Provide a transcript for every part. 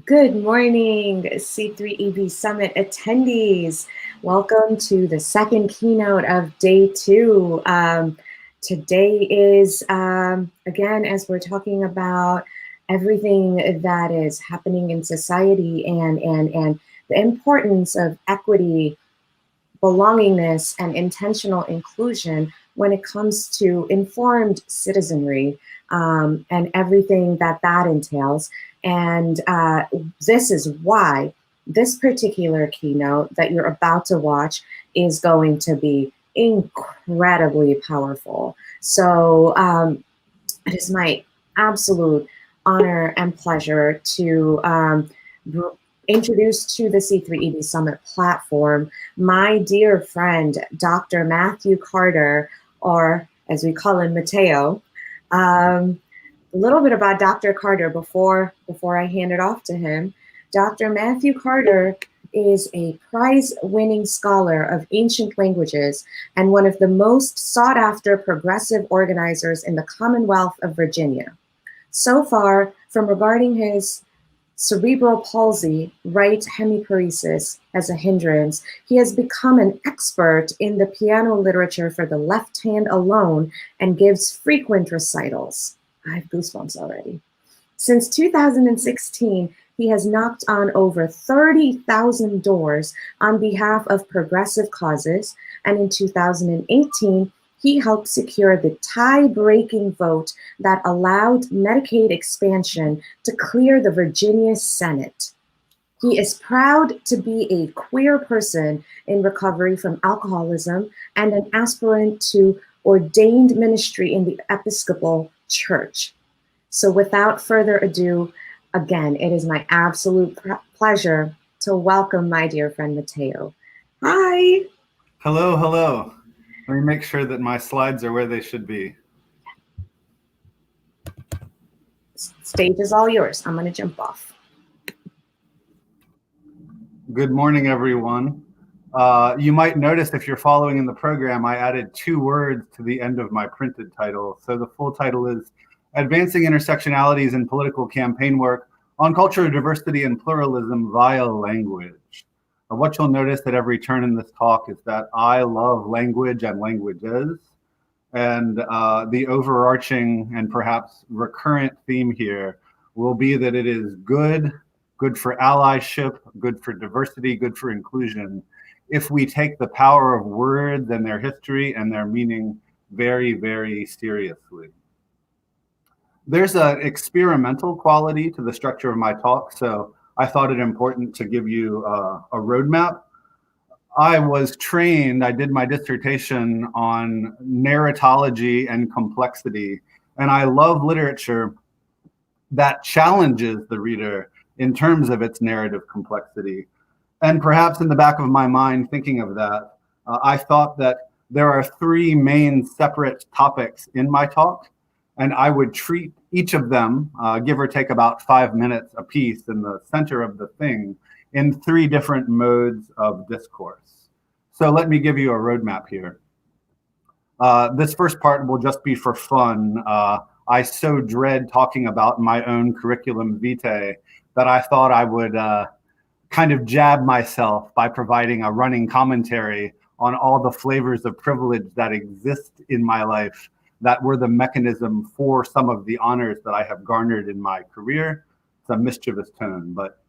Good morning, C3EB Summit attendees. Welcome to the second keynote of day two. Today is, again, as we're talking about everything that is happening in society and the importance of equity, belongingness, and intentional inclusion when it comes to informed citizenry and everything that that entails. And this is why this particular keynote that you're about to watch is going to be incredibly powerful. So it is my absolute honor and pleasure to introduce to the C3ED Summit platform my dear friend, Dr. Matthew Carter, or as we call him, Mateo. A little bit about Dr. Carter before I hand it off to him. Dr. Matthew Carter is a prize-winning scholar of ancient languages and one of the most sought-after progressive organizers in the Commonwealth of Virginia. So far, from regarding his cerebral palsy, right hemiparesis, as a hindrance, he has become an expert in the piano literature for the left hand alone and gives frequent recitals. I have goosebumps already. Since 2016, he has knocked on over 30,000 doors on behalf of progressive causes, and in 2018, he helped secure the tie-breaking vote that allowed Medicaid expansion to clear the Virginia Senate. He is proud to be a queer person in recovery from alcoholism and an aspirant to ordained ministry in the Episcopal Church. So without further ado, again, it is my absolute pleasure to welcome my dear friend Mateo. Hi. Hello, hello. Let me make sure that my slides are where they should be. Stage is all yours. I'm going to jump off. Good morning, everyone. You might notice if you're following in the program, I added 2 words to the end of my printed title. So the full title is Advancing Intersectionalities in Political Campaign Work on Cultural Diversity and Pluralism via Language. What you'll notice at every turn in this talk is that I love language and languages. And the overarching and perhaps recurrent theme here will be that it is good for allyship, good for diversity, good for inclusion, if we take the power of words and their history and their meaning very, very seriously. There's an experimental quality to the structure of my talk, so I thought it important to give you a roadmap. I was trained, I did my dissertation on narratology and complexity, and I love literature that challenges the reader in terms of its narrative complexity. And perhaps in the back of my mind, thinking of that, I thought that there are 3 main separate topics in my talk, and I would treat each of them, give or take about 5 minutes a piece in the center of the thing, in 3 different modes of discourse. So let me give you a roadmap here. This first part will just be for fun. I so dread talking about my own curriculum vitae that I thought I would kind of jab myself by providing a running commentary on all the flavors of privilege that exist in my life that were the mechanism for some of the honors that I have garnered in my career. It's a mischievous tone, but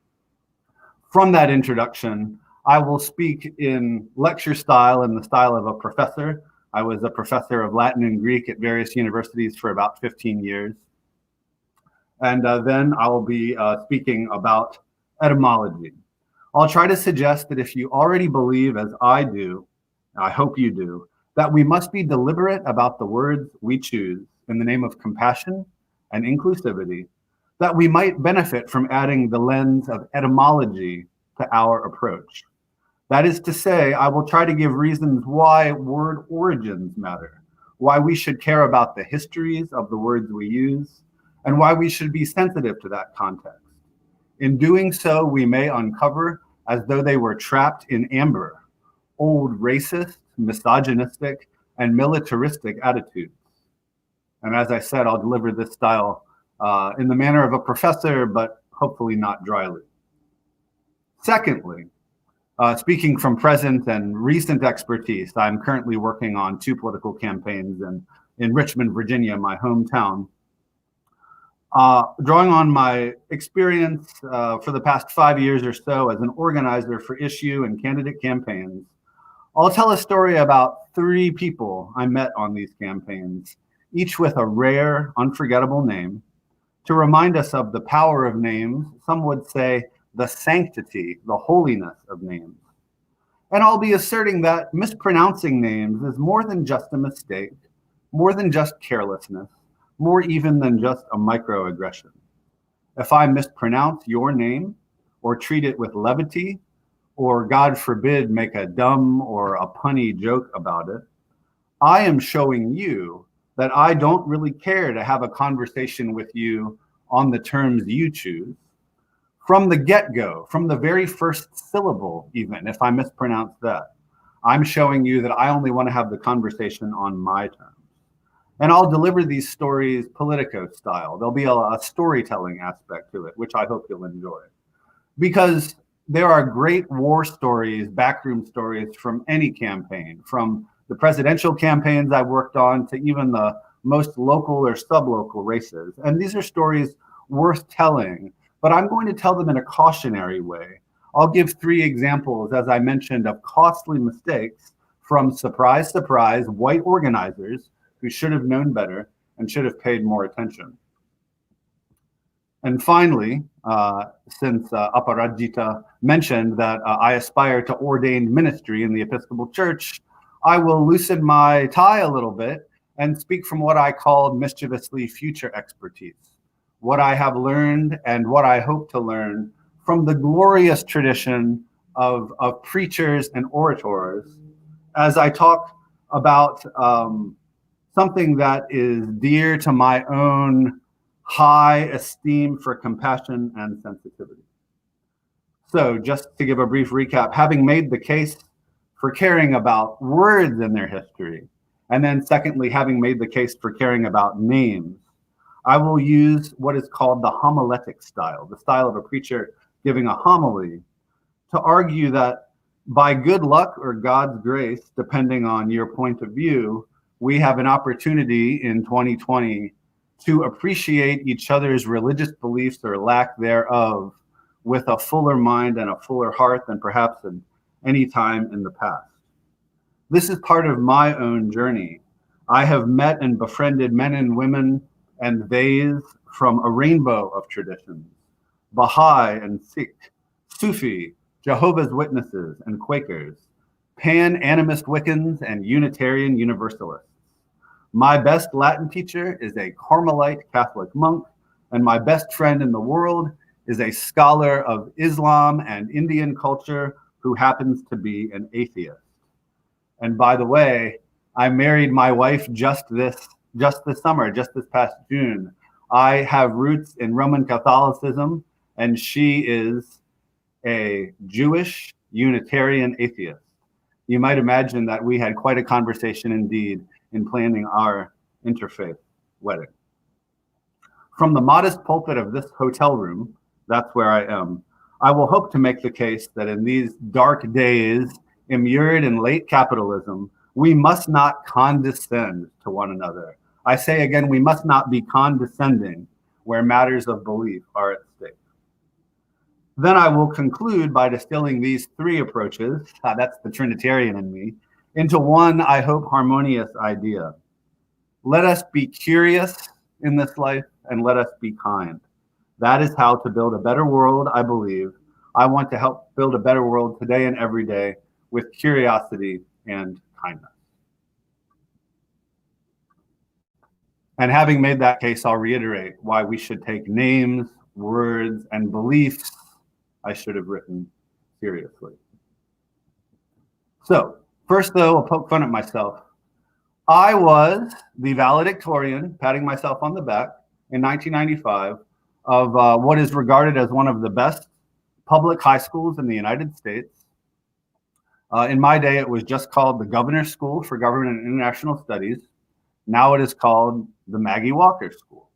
from that introduction, I will speak in lecture style, in the style of a professor. I was a professor of Latin and Greek at various universities for about 15 years. And then I'll be speaking about etymology. I'll try to suggest that if you already believe, as I do, I hope you do, that we must be deliberate about the words we choose in the name of compassion and inclusivity, that we might benefit from adding the lens of etymology to our approach. That is to say, I will try to give reasons why word origins matter, why we should care about the histories of the words we use, and why we should be sensitive to that context. In doing so, we may uncover, as though they were trapped in amber, old racist, misogynistic, and militaristic attitudes. And as I said, I'll deliver this style in the manner of a professor, but hopefully not dryly. Secondly, speaking from present and recent expertise, I'm currently working on 2 political campaigns in Richmond, Virginia, my hometown. Drawing on my experience for the past 5 years or so as an organizer for issue and candidate campaigns, I'll tell a story about 3 people I met on these campaigns, each with a rare, unforgettable name, to remind us of the power of names, some would say the sanctity, the holiness of names. And I'll be asserting that mispronouncing names is more than just a mistake, more than just carelessness, more even than just a microaggression. If I mispronounce your name or treat it with levity, or God forbid, make a dumb or a punny joke about it, I am showing you that I don't really care to have a conversation with you on the terms you choose. From the get-go, from the very first syllable, even if I mispronounce that, I'm showing you that I only want to have the conversation on my terms. And I'll deliver these stories Politico style. There'll be a storytelling aspect to it, which I hope you'll enjoy. Because there are great war stories, backroom stories from any campaign, from the presidential campaigns I've worked on to even the most local or sublocal races. And these are stories worth telling, but I'm going to tell them in a cautionary way. I'll give 3 examples, as I mentioned, of costly mistakes from surprise, surprise, white organizers who should have known better and should have paid more attention. And finally, since Aparajita mentioned that I aspire to ordained ministry in the Episcopal Church, I will loosen my tie a little bit and speak from what I called mischievously future expertise, what I have learned and what I hope to learn from the glorious tradition of preachers and orators as I talk about something that is dear to my own high esteem for compassion and sensitivity. So just to give a brief recap, having made the case for caring about words in their history, and then secondly, having made the case for caring about names, I will use what is called the homiletic style, the style of a preacher giving a homily, to argue that by good luck or God's grace, depending on your point of view, we have an opportunity in 2020 to appreciate each other's religious beliefs or lack thereof with a fuller mind and a fuller heart than perhaps in any time in the past. This is part of my own journey. I have met and befriended men and women and theys from a rainbow of traditions, Baha'i and Sikh, Sufi, Jehovah's Witnesses and Quakers, Pan-Animist Wiccans and Unitarian Universalists. My best Latin teacher is a Carmelite Catholic monk, and my best friend in the world is a scholar of Islam and Indian culture who happens to be an atheist. And by the way, I married my wife just this summer, just this past June. I have roots in Roman Catholicism, and she is a Jewish Unitarian atheist. You might imagine that we had quite a conversation indeed in planning our interfaith wedding. From the modest pulpit of this hotel room, that's where I am, I will hope to make the case that in these dark days, immured in late capitalism, we must not condescend to one another. I say again, we must not be condescending where matters of belief are at stake. Then I will conclude by distilling these 3 approaches, that's the Trinitarian in me, into one, I hope, harmonious idea. Let us be curious in this life and let us be kind. That is how to build a better world, I believe. I want to help build a better world today and every day with curiosity and kindness. And having made that case, I'll reiterate why we should take names, words, and beliefs I should have written seriously. So, first though, I'll poke fun at myself. I was the valedictorian, patting myself on the back, in 1995 of what is regarded as one of the best public high schools in the United States. In my day, it was just called the Governor's School for Government and International Studies. Now it is called the Maggie Walker School.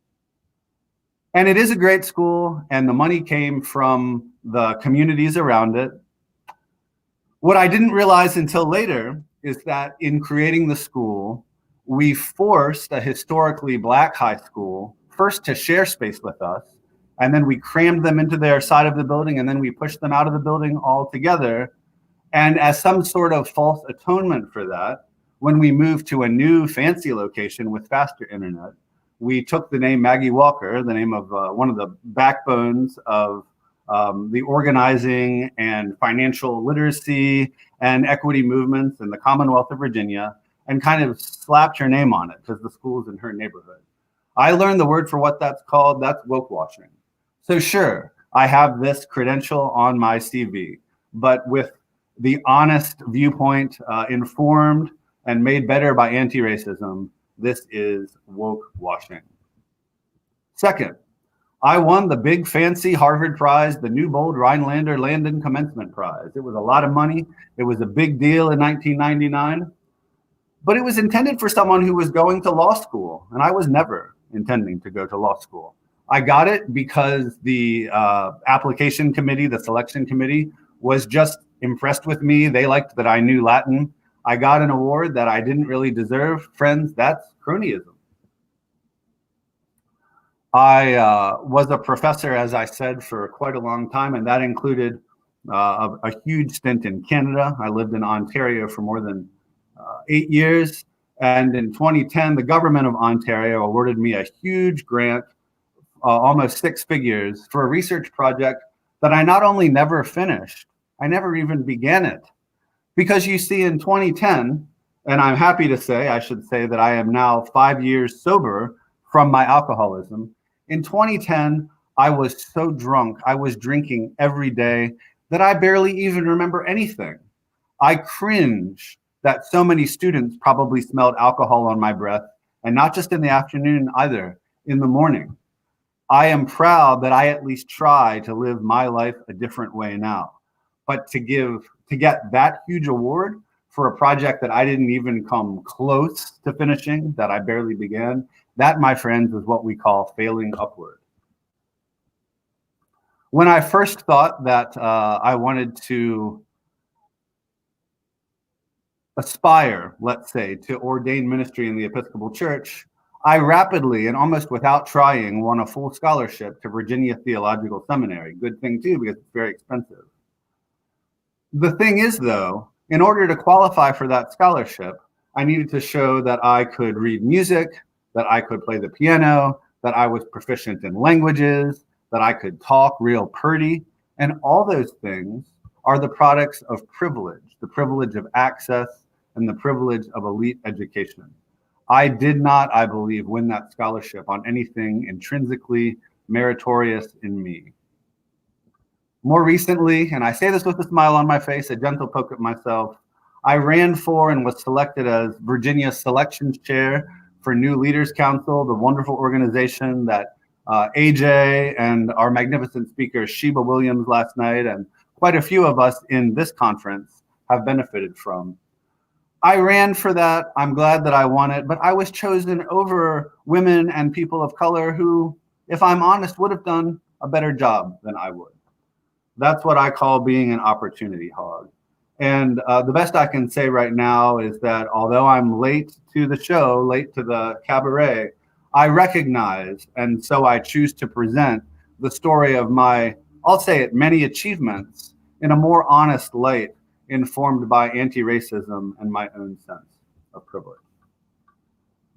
And it is a great school, and the money came from the communities around it. What I didn't realize until later is that in creating the school, we forced a historically Black high school first to share space with us, and then we crammed them into their side of the building, and then we pushed them out of the building altogether. And as some sort of false atonement for that, when we moved to a new fancy location with faster internet, we took the name Maggie Walker, the name of one of the backbones of the organizing and financial literacy and equity movements in the Commonwealth of Virginia, and kind of slapped her name on it because the school's in her neighborhood. I learned the word for what that's called. That's woke washing. So sure, I have this credential on my CV, but with the honest viewpoint, informed and made better by anti-racism, this is woke washing. Second, I won the big fancy Harvard Prize, the Newbold Rhinelander Landon Commencement Prize. It was a lot of money. It was a big deal in 1999, but it was intended for someone who was going to law school, and I was never intending to go to law school. I got it because the application committee, the selection committee, was just impressed with me. They liked that I knew Latin. I got an award that I didn't really deserve. Friends, that's cronyism. I was a professor, as I said, for quite a long time, and that included a huge stint in Canada. I lived in Ontario for more than 8 years. And in 2010, the government of Ontario awarded me a huge grant, almost 6 figures, for a research project that I not only never finished, I never even began it. Because you see, in 2010, and I'm happy to say, I should say that I am now 5 years sober from my alcoholism. In 2010, I was so drunk, I was drinking every day that I barely even remember anything. I cringe that so many students probably smelled alcohol on my breath, and not just in the afternoon either, in the morning. I am proud that I at least try to live my life a different way now. But to get that huge award for a project that I didn't even come close to finishing, that I barely began, that, my friends, is what we call failing upward. When I first thought that I wanted to aspire, let's say, to ordained ministry in the Episcopal Church, I rapidly and almost without trying won a full scholarship to Virginia Theological Seminary. Good thing too, because it's very expensive. The thing is, though, in order to qualify for that scholarship, I needed to show that I could read music, that I could play the piano, that I was proficient in languages, that I could talk real purdy. And all those things are the products of privilege, the privilege of access and the privilege of elite education. I did not, I believe, win that scholarship on anything intrinsically meritorious in me. More recently, and I say this with a smile on my face, a gentle poke at myself, I ran for and was selected as Virginia's selections chair for New Leaders Council, the wonderful organization that AJ and our magnificent speaker Sheba Williams last night, and quite a few of us in this conference have benefited from. I ran for that. I'm glad that I won it, but I was chosen over women and people of color who, if I'm honest, would have done a better job than I would. That's what I call being an opportunity hog. And the best I can say right now is that although I'm late to the show, late to the cabaret, I recognize, and so I choose to present the story of my, I'll say it, many achievements in a more honest light, informed by anti-racism and my own sense of privilege.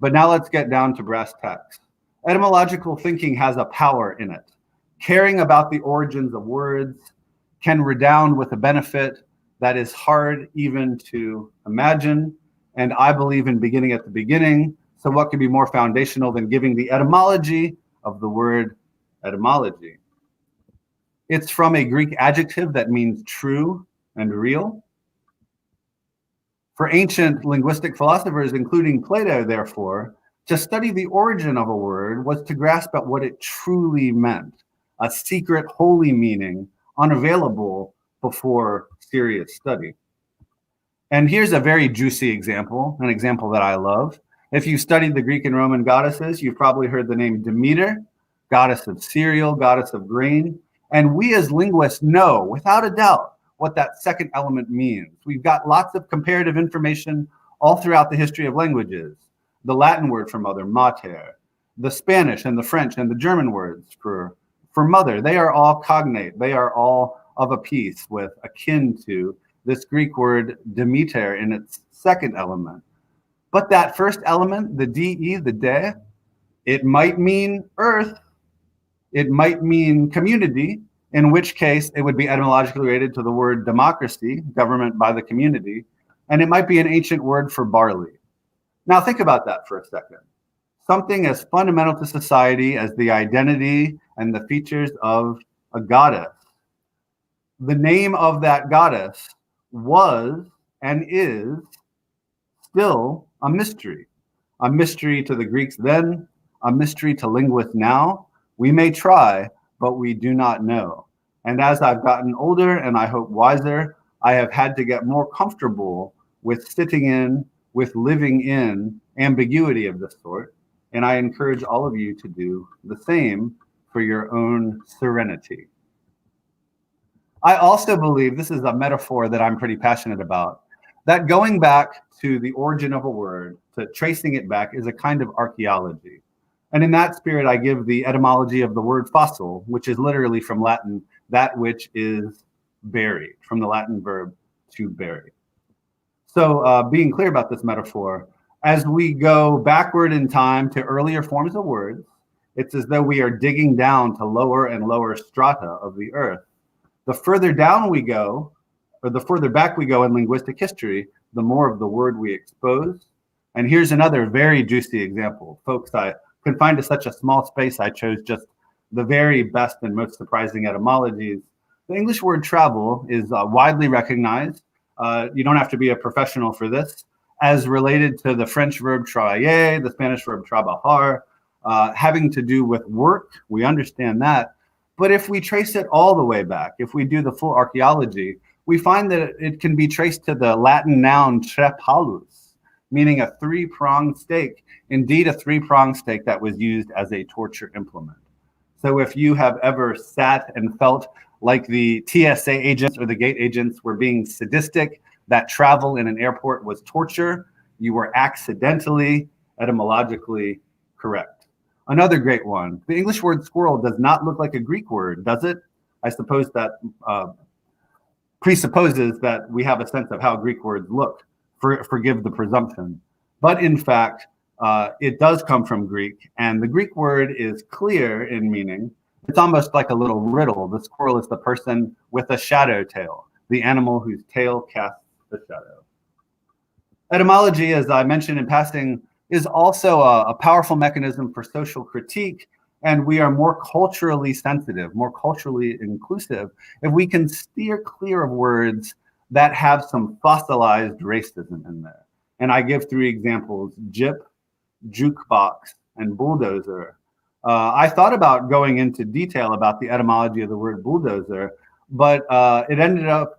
But now let's get down to brass tacks. Etymological thinking has a power in it. Caring about the origins of words can redound with a benefit that is hard even to imagine. And I believe in beginning at the beginning. So what could be more foundational than giving the etymology of the word etymology? It's from a Greek adjective that means true and real. For ancient linguistic philosophers, including Plato, therefore, to study the origin of a word was to grasp at what it truly meant, a secret, holy meaning unavailable before serious study. And here's a very juicy example, an example that I love. If you studied the Greek and Roman goddesses, you've probably heard the name Demeter. goddess of cereal, goddess of grain. And we as linguists know, without a doubt, what that second element means. We've got lots of comparative information all throughout the history of languages. The Latin word for mother, mater, the Spanish and the French and the German words for mother, they are all cognate. They are all of a piece with, akin to, this Greek word Demeter in its second element. But that first element, the de, the de, it might mean earth, it might mean community, in which case it would be etymologically related to the word democracy, government by the community, and it might be an ancient word for barley. Now think about that for a second. Something as fundamental to society as the identity and the features of a goddess. The name of that goddess was and is still a mystery to the Greeks then, a mystery to linguists now. We may try, but we do not know. And as I've gotten older and I hope wiser, I have had to get more comfortable with sitting in, with living in ambiguity of this sort. And I encourage all of you to do the same for your own serenity. I also believe, this is a metaphor that I'm pretty passionate about, that going back to the origin of a word, to tracing it back, is a kind of archaeology. And in that spirit, I give the etymology of the word fossil, which is literally from Latin, that which is buried, from the Latin verb to bury. So being clear about this metaphor, as we go backward in time to earlier forms of words, it's as though we are digging down to lower and lower strata of the earth. The further down we go, or the further back we go in linguistic history, the more of the word we expose. And here's another very juicy example. Folks, I confined to such a small space, I chose just the very best and most surprising etymologies. The English word travel is widely recognized. You don't have to be a professional for this, as related to the French verb travailler, the Spanish verb trabajar, having to do with work. We understand that. But if we trace it all the way back, if we do the full archaeology, we find that it can be traced to the Latin noun trepalus, meaning a three-pronged stake. Indeed, a three-pronged stake that was used as a torture implement. So if you have ever sat and felt like the TSA agents or the gate agents were being sadistic, that travel in an airport was torture, you were accidentally, etymologically correct. Another great one, the English word squirrel does not look like a Greek word, does it? I suppose that presupposes that we have a sense of how Greek words look, forgive the presumption. But in fact, it does come from Greek, and the Greek word is clear in meaning. It's almost like a little riddle. The squirrel is the person with a shadow tail, the animal whose tail casts the shadow. Etymology, as I mentioned in passing, is also a powerful mechanism for social critique, and we are more culturally sensitive, more culturally inclusive, if we can steer clear of words that have some fossilized racism in there. And I give three examples: gyp, jukebox, and bulldozer. I thought about going into detail about the etymology of the word bulldozer, but it ended up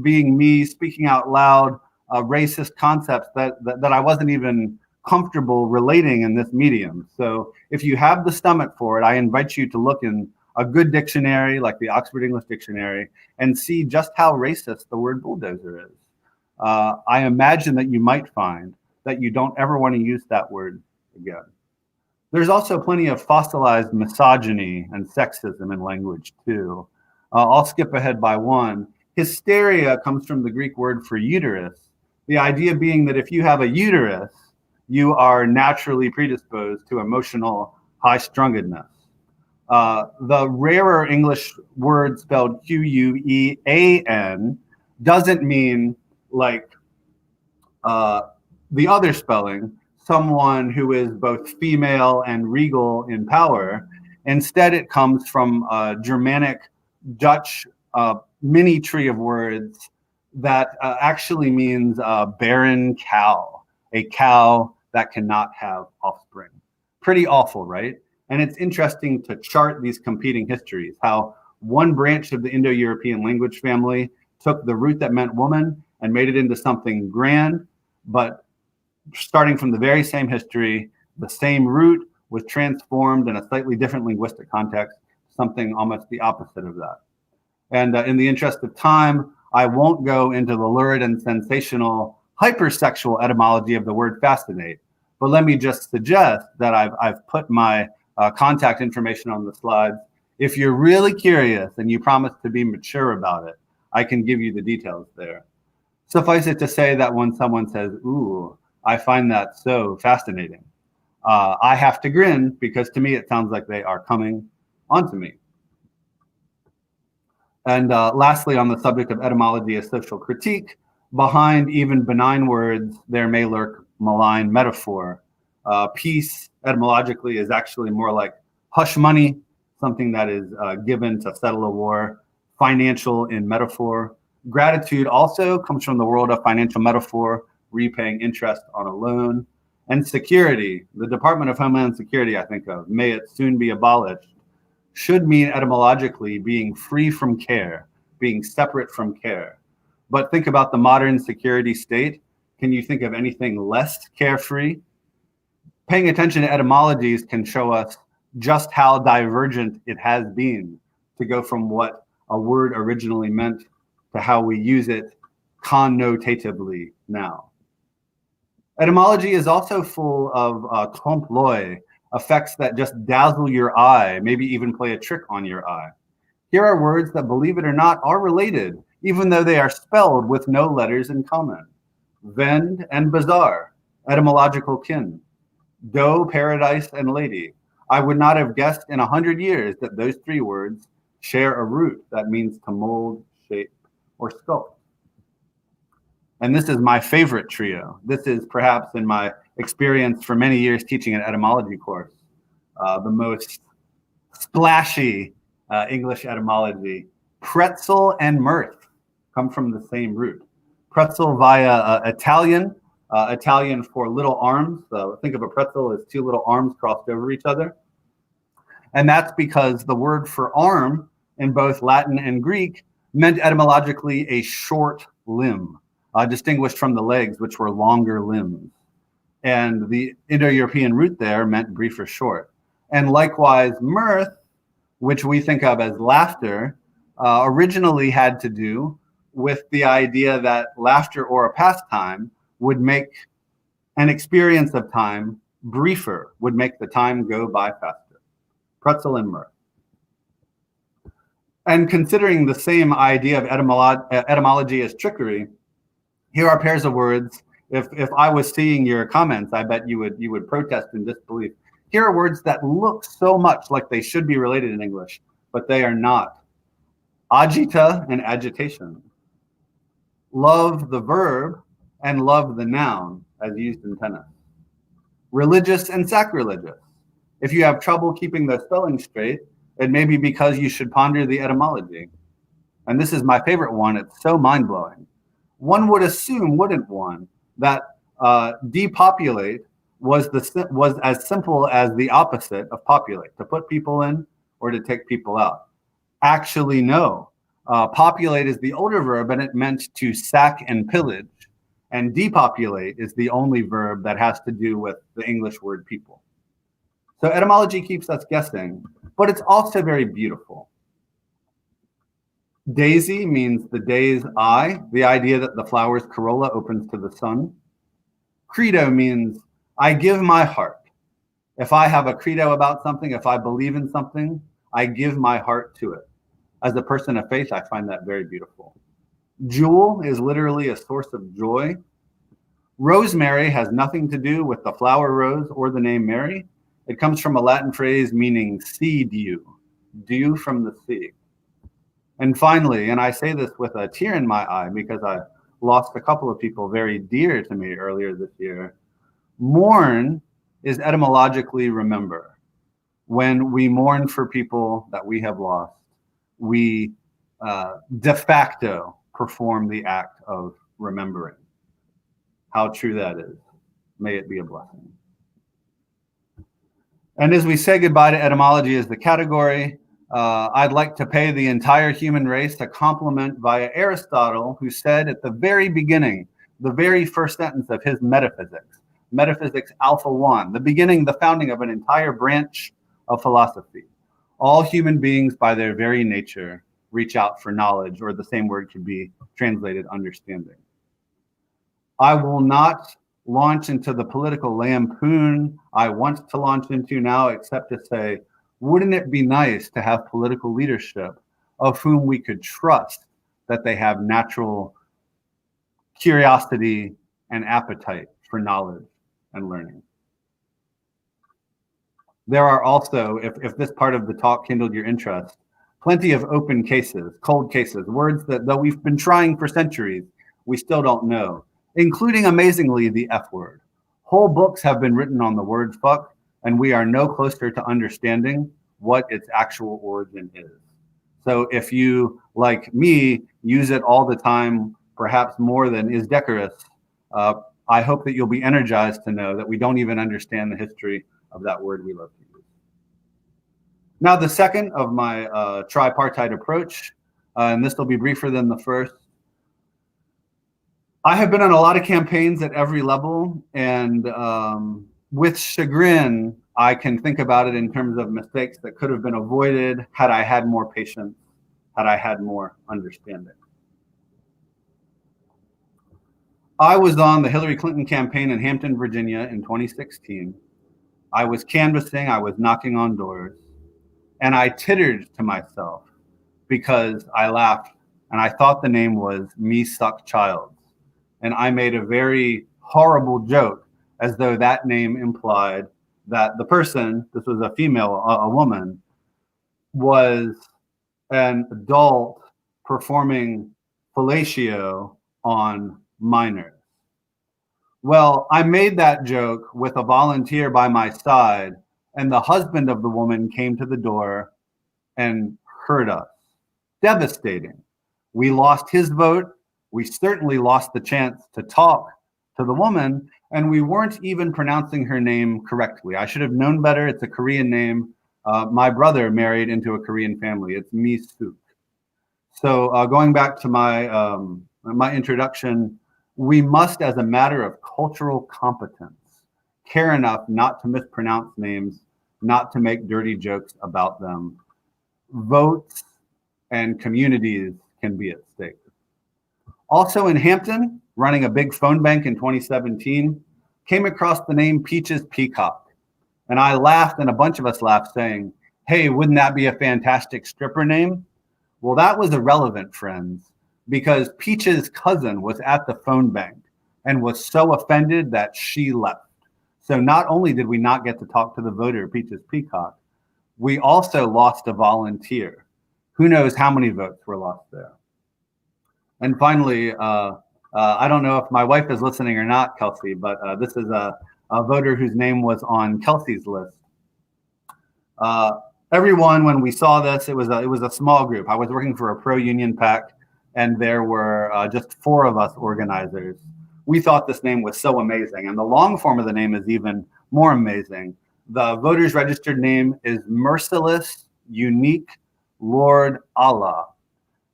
being me speaking out loud racist concepts that I wasn't even comfortable relating in this medium. So if you have the stomach for it, I invite you to look in a good dictionary like the Oxford English Dictionary and see just how racist the word bulldozer is. I imagine that you might find that you don't ever want to use that word again. There's also plenty of fossilized misogyny and sexism in language too. I'll skip ahead by one. Hysteria comes from the Greek word for uterus. The idea being that if you have a uterus, you are naturally predisposed to emotional high-strunkedness. The rarer English word spelled Q-U-E-A-N doesn't mean like the other spelling, someone who is both female and regal in power. Instead, it comes from a Germanic Dutch mini tree of words that actually means barren cow, a cow that cannot have offspring. Pretty awful, right? And it's interesting to chart these competing histories, how one branch of the Indo-European language family took the root that meant woman and made it into something grand, but starting from the very same history, the same root was transformed in a slightly different linguistic context, something almost the opposite of that. And in the interest of time, I won't go into the lurid and sensational hypersexual etymology of the word fascinate, but let me just suggest that I've put my contact information on the slides. If you're really curious and you promise to be mature about it, I can give you the details there. Suffice it to say that when someone says, ooh, I find that so fascinating, I have to grin because to me it sounds like they are coming onto me. And lastly, on the subject of etymology as social critique, behind even benign words, there may lurk malign metaphor. Peace, etymologically, is actually more like hush money, something that is given to settle a war. Financial in metaphor. Gratitude also comes from the world of financial metaphor, repaying interest on a loan. And security, the Department of Homeland Security, I think of, may it soon be abolished, should mean etymologically being free from care, being separate from care. But think about the modern security state. Can you think of anything less carefree? Paying attention to etymologies can show us just how divergent it has been to go from what a word originally meant to how we use it connotatively now. Etymology is also full of trompe l'oeil, effects that just dazzle your eye, maybe even play a trick on your eye. Here are words that, believe it or not, are related, even though they are spelled with no letters in common. Vend and bazaar, etymological kin. Doe, paradise, and lady. I would not have guessed in 100 years that those three words share a root that means to mold, shape, or sculpt. And this is my favorite trio. This is perhaps, in my experience for many years teaching an etymology course, the most splashy English etymology. Pretzel and mirth come from the same root. Pretzel via Italian, Italian for little arms. So think of a pretzel as two little arms crossed over each other. And that's because the word for arm in both Latin and Greek meant etymologically a short limb, distinguished from the legs, which were longer limbs. And the Indo-European root there meant brief or short. And likewise, mirth, which we think of as laughter, originally had to do with the idea that laughter or a pastime would make an experience of time briefer, would make the time go by faster. Pretzel and mirth. And considering the same idea of etymology as trickery, here are pairs of words. If I was seeing your comments, I bet you would protest in disbelief. Here are words that look so much like they should be related in English, but they are not. Agita and agitation. Love the verb and love the noun as used in tennis. Religious and sacrilegious. If you have trouble keeping the spelling straight, it may be because you should ponder the etymology. And this is my favorite one. It's so mind-blowing. One would assume, wouldn't one, that depopulate was as simple as the opposite of populate, to put people in or to take people out. Actually, no. Populate is the older verb, and it meant to sack and pillage. And depopulate is the only verb that has to do with the English word people. So etymology keeps us guessing, but it's also very beautiful. Daisy means the day's eye, the idea that the flower's corolla opens to the sun. Credo means I give my heart. If I have a credo about something, if I believe in something, I give my heart to it. As a person of faith, I find that very beautiful. Jewel is literally a source of joy. Rosemary has nothing to do with the flower rose or the name Mary. It comes from a Latin phrase meaning sea dew, dew from the sea. And finally, and I say this with a tear in my eye because I lost a couple of people very dear to me earlier this year, mourn is etymologically remember. When we mourn for people that we have lost, we de facto perform the act of remembering. How true that is. May it be a blessing. And as we say goodbye to etymology as the category, I'd like to pay the entire human race a compliment via Aristotle, who said at the very beginning, the very first sentence of his Metaphysics, Metaphysics Alpha 1, the beginning, the founding of an entire branch of philosophy. All human beings, by their very nature, reach out for knowledge, or the same word could be translated understanding. I will not launch into the political lampoon I want to launch into now, except to say, wouldn't it be nice to have political leadership of whom we could trust that they have natural curiosity and appetite for knowledge and learning? There are also, if this part of the talk kindled your interest, plenty of open cases, cold cases, words that though we've been trying for centuries, we still don't know, including amazingly the F word. Whole books have been written on the word fuck, and we are no closer to understanding what its actual origin is. So if you, like me, use it all the time, perhaps more than is decorous, I hope that you'll be energized to know that we don't even understand the history of that word we love to use. Now, the second of my tripartite approach, and this will be briefer than the first. I have been on a lot of campaigns at every level, and with chagrin, I can think about it in terms of mistakes that could have been avoided had I had more patience, had I had more understanding. I was on the Hillary Clinton campaign in Hampton, Virginia in 2016. I was canvassing, I was knocking on doors, and I tittered to myself because I laughed and I thought the name was Me Suck Childs. And I made a very horrible joke as though that name implied that the person, this was a female, a woman, was an adult performing fellatio on minors. Well, I made that joke with a volunteer by my side, and the husband of the woman came to the door and heard us. Devastating. We lost his vote. We certainly lost the chance to talk to the woman, and we weren't even pronouncing her name correctly. I should have known better. It's a Korean name. My brother married into a Korean family. It's Mi Suk. So going back to my my introduction, we must, as a matter of cultural competence, care enough not to mispronounce names, not to make dirty jokes about them. Votes and communities can be at stake. Also in Hampton, running a big phone bank in 2017, came across the name Peaches Peacock. And I laughed, and a bunch of us laughed, saying, hey, wouldn't that be a fantastic stripper name? Well, that was irrelevant, friends, because Peach's cousin was at the phone bank and was so offended that she left. So not only did we not get to talk to the voter, Peaches Peacock, we also lost a volunteer. Who knows how many votes were lost there? And finally, I don't know if my wife is listening or not, Kelsey, but this is a voter whose name was on Kelsey's list. Everyone, when we saw this, it was a small group. I was working for a pro-union PAC, and there were just 4 of us organizers. We thought this name was so amazing, and the long form of the name is even more amazing. The voters registered name is Merciless Unique Lord Allah.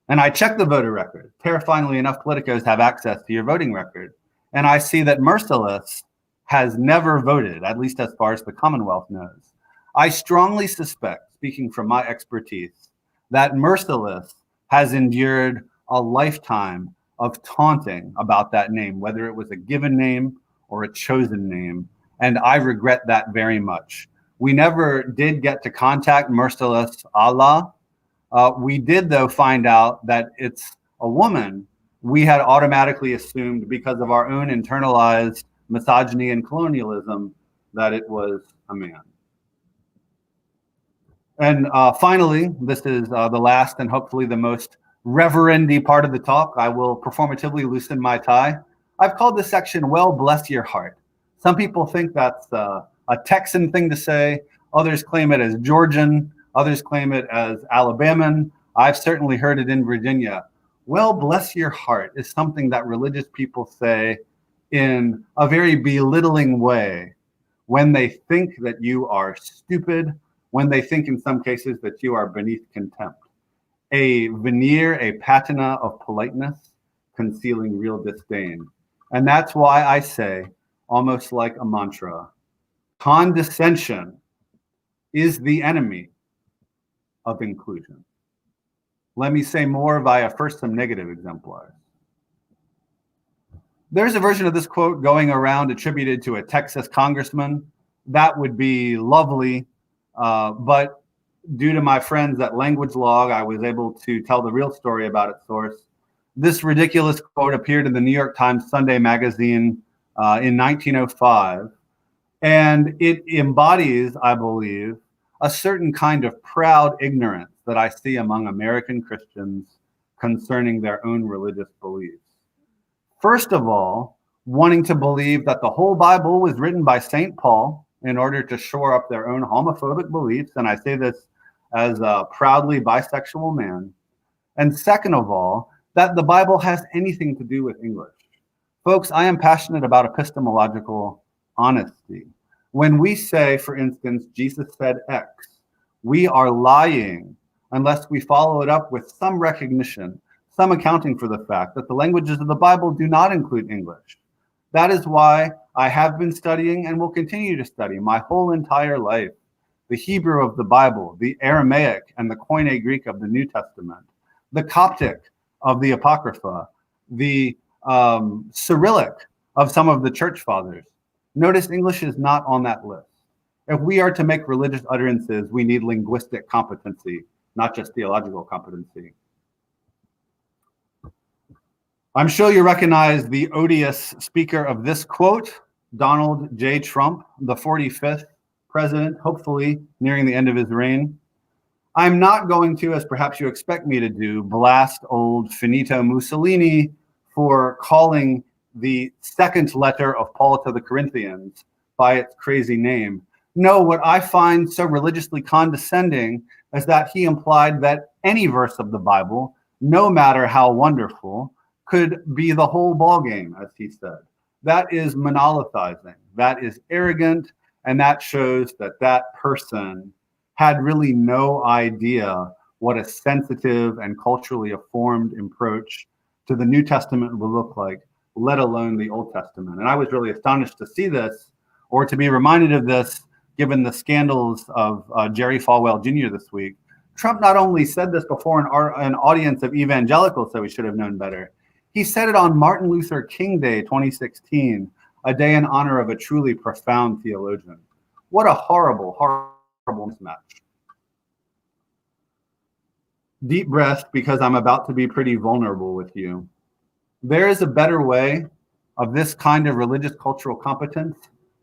And I checked the voter record. Terrifyingly enough, politicos have access to your voting record. And I see that Merciless has never voted, at least as far as the Commonwealth knows. I strongly suspect, speaking from my expertise, that Merciless has endured a lifetime of taunting about that name, whether it was a given name or a chosen name. And I regret that very much. We never did get to contact Merciless Allah. We did, though, find out that it's a woman. We had automatically assumed, because of our own internalized misogyny and colonialism, that it was a man. And finally, this is the last and hopefully the most reverendy part of the talk. I will performatively loosen my tie. I've called this section, Well, Bless Your Heart. Some people think that's a Texan thing to say. Others claim it as Georgian. Others claim it as Alabaman. I've certainly heard it in Virginia. Well, bless your heart is something that religious people say in a very belittling way when they think that you are stupid, when they think in some cases that you are beneath contempt. A veneer, a patina of politeness concealing real disdain. And that's why I say, almost like a mantra. Condescension is the enemy of inclusion. Let me say more via first some negative exemplars. There's a version of this quote going around attributed to a Texas congressman. That would be lovely, but due to my friends at Language Log, I was able to tell the real story about its source. This ridiculous quote appeared in the New York Times Sunday magazine in 1905, and it embodies, I believe, a certain kind of proud ignorance that I see among American Christians concerning their own religious beliefs. First of all, wanting to believe that the whole Bible was written by St. Paul in order to shore up their own homophobic beliefs, and I say this as a proudly bisexual man. And second of all, that the Bible has anything to do with English. Folks, I am passionate about epistemological honesty. When we say, for instance, Jesus said X, we are lying unless we follow it up with some recognition, some accounting for the fact that the languages of the Bible do not include English. That is why I have been studying and will continue to study my whole entire life the Hebrew of the Bible, the Aramaic and the Koine Greek of the New Testament, the Coptic of the Apocrypha, the Cyrillic of some of the church fathers. Notice English is not on that list. If we are to make religious utterances, we need linguistic competency, not just theological competency. I'm sure you recognize the odious speaker of this quote, Donald J. Trump, the 45th president, hopefully nearing the end of his reign. I'm not going to, as perhaps you expect me to do, blast old Finito Mussolini for calling the second letter of Paul to the Corinthians by its crazy name. No, what I find so religiously condescending is that he implied that any verse of the Bible, no matter how wonderful, could be the whole ballgame, as he said. That is monolithizing. That is arrogant, and that shows that that person had really no idea what a sensitive and culturally informed approach to the New Testament will look like, let alone the Old Testament. And I was really astonished to see this, or to be reminded of this, given the scandals of Jerry Falwell Jr. this week. Trump not only said this before an audience of evangelicals, so he should have known better. He said it on Martin Luther King Day 2016, a day in honor of a truly profound theologian. What a horrible, horrible mismatch. Deep breath, because I'm about to be pretty vulnerable with you. There is a better way of this kind of religious cultural competence,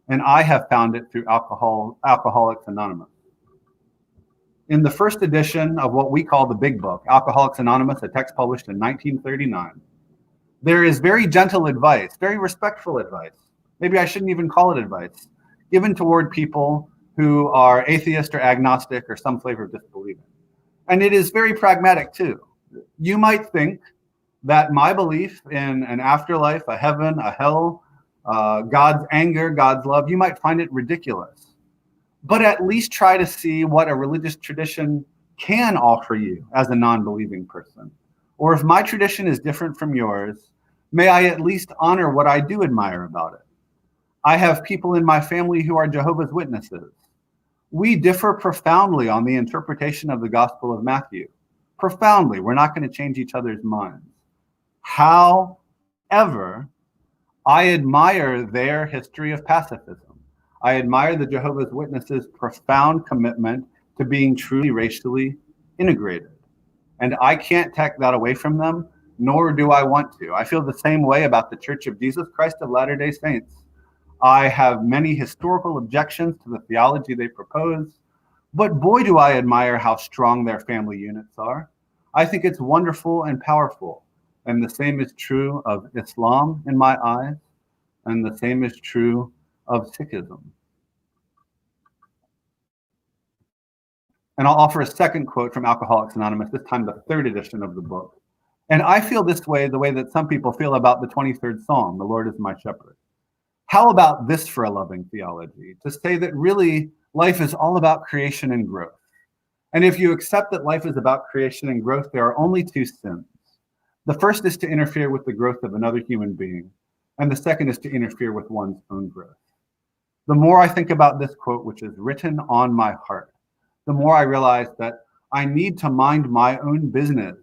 and I have found it through Alcoholics Anonymous. In the first edition of what we call the Big Book, Alcoholics Anonymous, a text published in 1939, there is very gentle advice, very respectful advice. Maybe I shouldn't even call it advice, given toward people who are atheist or agnostic or some flavor of disbelieving. And it is very pragmatic too. You might think that my belief in an afterlife, a heaven, a hell, God's anger, God's love, you might find it ridiculous. But at least try to see what a religious tradition can offer you as a non-believing person. Or if my tradition is different from yours, may I at least honor what I do admire about it. I have people in my family who are Jehovah's Witnesses. We differ profoundly on the interpretation of the Gospel of Matthew. Profoundly. We're not going to change each other's minds. However, I admire their history of pacifism. I admire the Jehovah's Witnesses' profound commitment to being truly racially integrated. And I can't take that away from them, nor do I want to. I feel the same way about the Church of Jesus Christ of Latter-day Saints. I have many historical objections to the theology they propose, but boy, do I admire how strong their family units are. I think it's wonderful and powerful. And the same is true of Islam in my eyes, and the same is true of Sikhism. And I'll offer a second quote from Alcoholics Anonymous, this time the third edition of the book. And I feel this way, the way that some people feel about the 23rd Psalm, the Lord is my shepherd. How about this for a loving theology? To say that really life is all about creation and growth. And if you accept that life is about creation and growth, there are only two sins. The first is to interfere with the growth of another human being. and the second is to interfere with one's own growth. The more I think about this quote, which is written on my heart, the more I realize that I need to mind my own business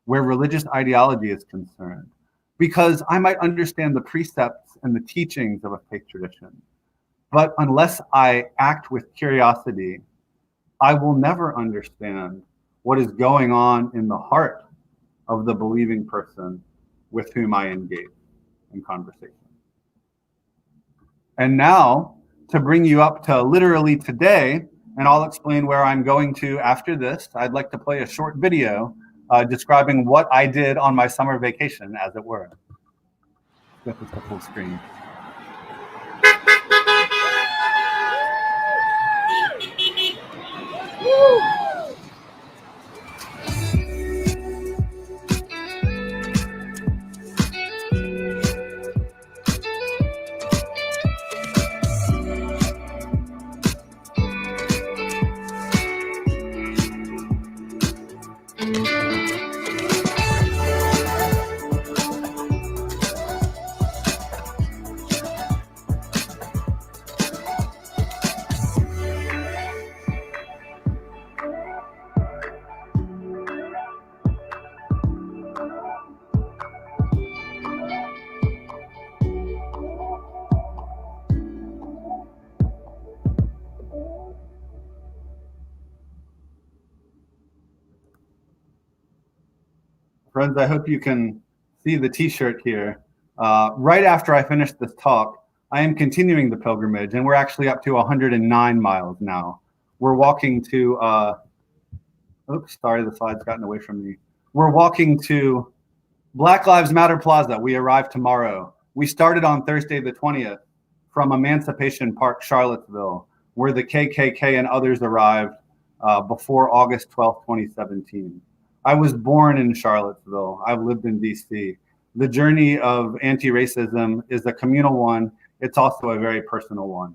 where religious ideology is concerned, because I might understand the precepts and the teachings of a faith tradition, but unless I act with curiosity, I will never understand what is going on in the heart of the believing person with whom I engage in conversation. And now, to bring you up to literally today, and I'll explain where I'm going to after this, I'd like to play a short video describing what I did on my summer vacation, as it were. Get this to full screen. Friends, I hope you can see the t-shirt here. Right after I finish this talk, I am continuing the pilgrimage, and we're actually up to 109 miles now. We're walking to, oops, sorry, the slide's gotten away from me. We're walking to Black Lives Matter Plaza. We arrive tomorrow. We started on Thursday the 20th from Emancipation Park, Charlottesville, where the KKK and others arrived before August 12, 2017. I was born in Charlottesville. I've lived in DC. The journey of anti-racism is a communal one. It's also a very personal one.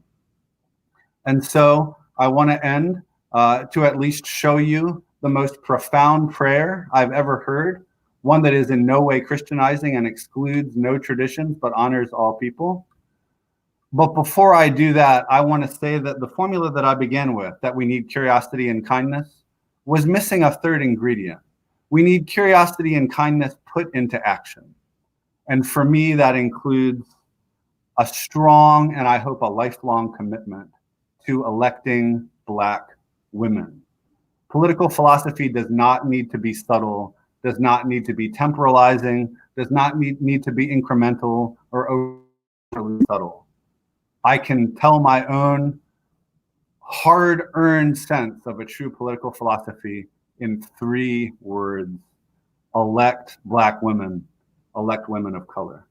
And so I want to end to at least show you the most profound prayer I've ever heard, one that is in no way Christianizing and excludes no traditions, but honors all people. But before I do that, I want to say that the formula that I began with, that we need curiosity and kindness, was missing a third ingredient. We need curiosity and kindness put into action. And for me, that includes a strong and I hope a lifelong commitment to electing Black women. Political philosophy does not need to be subtle, does not need to be temporalizing, does not need to be incremental or overly subtle. I can tell my own hard-earned sense of a true political philosophy in 3 words: elect Black women, elect women of color.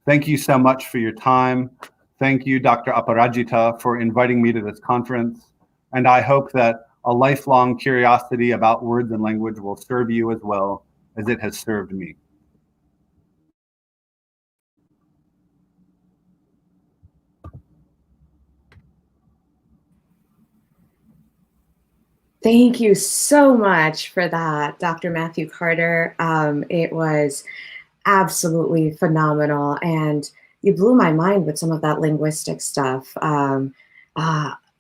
Thank you so much for your time. Thank you, Dr. Aparajita, for inviting me to this conference. And I hope that a lifelong curiosity about words and language will serve you as well as it has served me. Thank you so much for that, Dr. Matthew Carter. It was absolutely phenomenal, and you blew my mind with some of that linguistic stuff.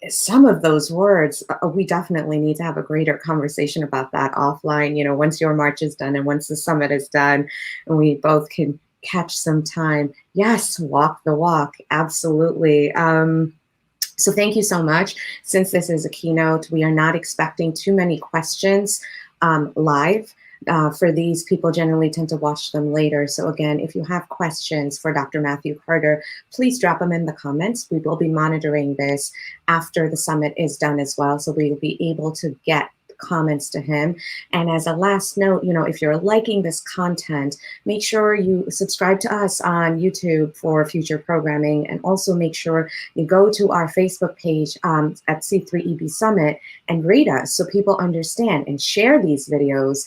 Some of those words, we definitely need to have a greater conversation about that offline, you know, once your march is done and once the summit is done, and we both can catch some time. Yes, walk the walk, absolutely. So thank you so much. Since this is a keynote, we are not expecting too many questions live. For these, people generally tend to watch them later. So again, if you have questions for Dr. Matthew Carter, please drop them in the comments. We will be monitoring this after the summit is done as well. So we will be able to get comments to him. And as a last note, you know, if you're liking this content, make sure you subscribe to us on YouTube for future programming, and also make sure you go to our Facebook page at C3EB Summit and rate us so people understand, and share these videos,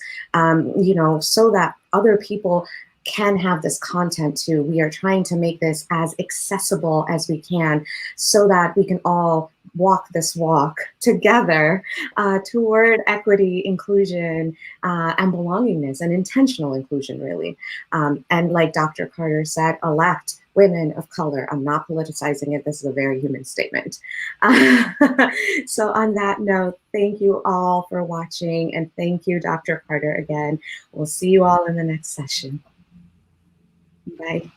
you know, so that other people can have this content too. We are trying to make this as accessible as we can so that we can all walk this walk together toward equity, inclusion, and belongingness, and intentional inclusion, really. And like Dr. Carter said, elect women of color. I'm not politicizing it. This is a very human statement. So on that note, thank you all for watching, and thank you, Dr. Carter, again. We'll see you all in the next session. Bye.